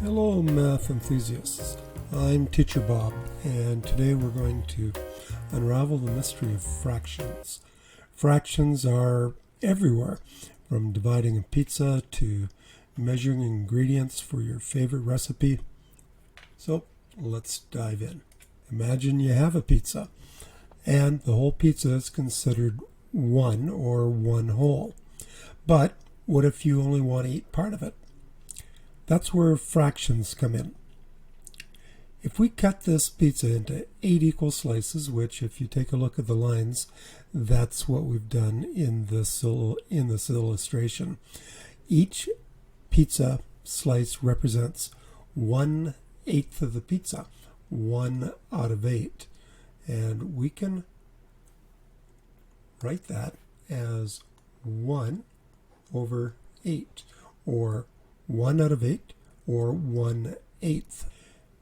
Hello math enthusiasts, I'm Teacher Bob, and today we're going to unravel the mystery of fractions. Fractions are everywhere, from dividing a pizza to measuring ingredients for your favorite recipe. So let's dive in. Imagine you have a pizza, and the whole pizza is considered one or one whole. But what if you only want to eat part of it? That's where fractions come in. If we cut this pizza into 8 equal slices, which if you take a look at the lines, that's what we've done in this illustration. Each pizza slice represents 1/8 of the pizza, 1 out of 8. And we can write that as 1/8, or 1 out of 8, or 1/8.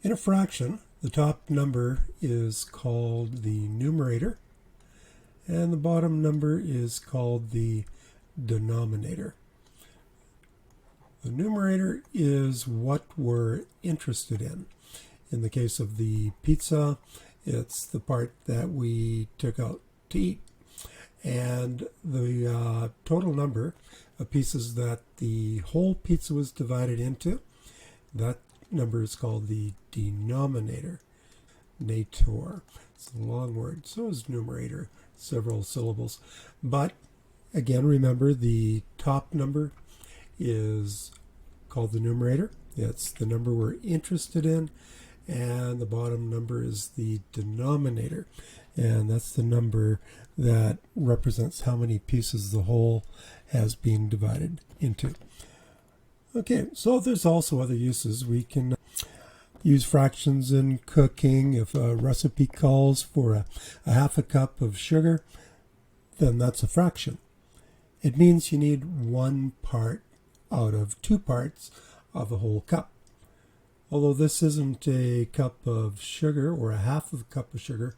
In a fraction, the top number is called the numerator, and the bottom number is called the denominator. The numerator is what we're interested in. In the case of the pizza, it's the part that we took out to eat. And the total number of pieces that the whole pizza was divided into, that number is called the denominator. Nator. It's a long word. So is numerator, several syllables. But again, remember the top number is called the numerator. It's the number we're interested in. And the bottom number is the denominator. And that's the number that represents how many pieces the whole has been divided into. Okay, so there's also other uses. We can use fractions in cooking. If a recipe calls for a half a cup of sugar, then that's a fraction. It means you need 1 part out of 2 parts of a whole cup. Although this isn't a cup of sugar or a half of a cup of sugar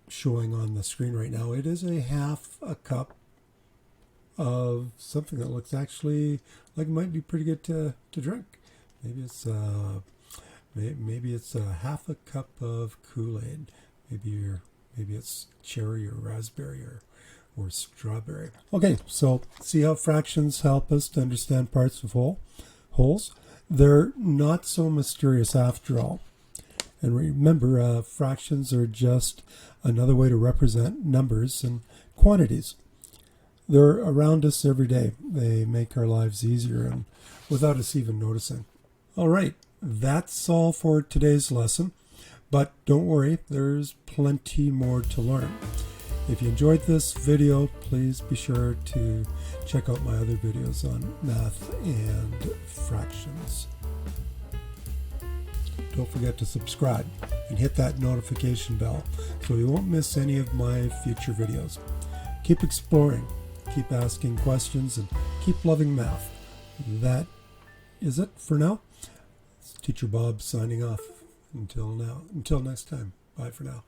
showing on the screen right now, it is a half a cup of something that looks actually like it might be pretty good to drink. Maybe it's a half a cup of Kool-Aid. Maybe it's cherry or raspberry or strawberry. Okay, so see how fractions help us to understand parts of wholes. They're not so mysterious after all. And remember, fractions are just another way to represent numbers and quantities. They're around us every day. They make our lives easier and without us even noticing. All right, that's all for today's lesson. But don't worry, there's plenty more to learn. If you enjoyed this video, please be sure to check out my other videos on math and fractions. Don't forget to subscribe and hit that notification bell so you won't miss any of my future videos. Keep exploring, keep asking questions, and keep loving math. That is it for now. It's Teacher Bob signing off. Until next time. Bye for now.